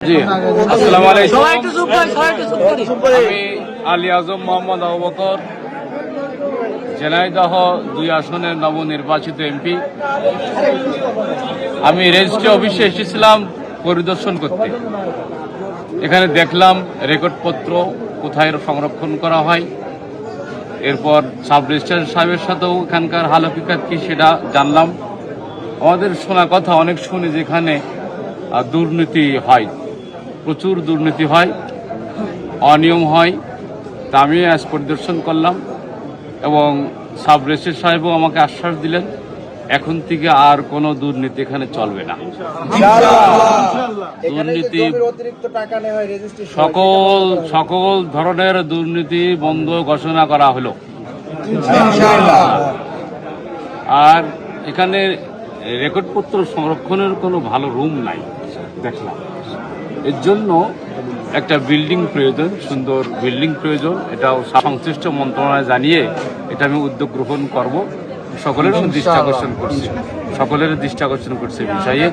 জি আসসালামু আলাইকুম। আমি আলী আজম মোহাম্মদ আবু বকর, ঝিনাইদহ ২ আসনের নবনির্বাচিত এমপি। আমি রেজিস্ট্রি অফিসে এসেছিলাম পরিদর্শন করতে। এখানে দেখলাম রেকর্ডপত্র কোথায় সংরক্ষণ করা হয়। এরপর সাব রেজিস্ট্রার সাহেবের সাথেও এখানকার হাল হকিকত কি সেটা জানলাম। আমাদের শোনা কথা অনেক শুনি যেখানে দুর্নীতি হয়, প্রচুর দুর্নীতি হয়, অনিয়ম হয়। তা আমি আজ পরিদর্শন করলাম এবং সাব রেজিস্ট্রার সাহেবও আমাকে আশ্বাস দিলেন এখন থেকে আর কোনো দুর্নীতি এখানে চলবে না। দুর্নীতি সকল ধরনের দুর্নীতি বন্ধ ঘোষণা করা হলো। আর এখানে রেকর্ডপত্র সংরক্ষণের কোনো ভালো রুম নাই দেখলাম। এর জন্য একটা বিল্ডিং প্রয়োজন, সুন্দর বিল্ডিং প্রয়োজন। এটাও সংশ্লিষ্ট মন্ত্রণালয় জানিয়ে এটা আমি উদ্যোগ গ্রহণ করব। সকলের দৃষ্টি আকর্ষণ করছি বিষয়ে।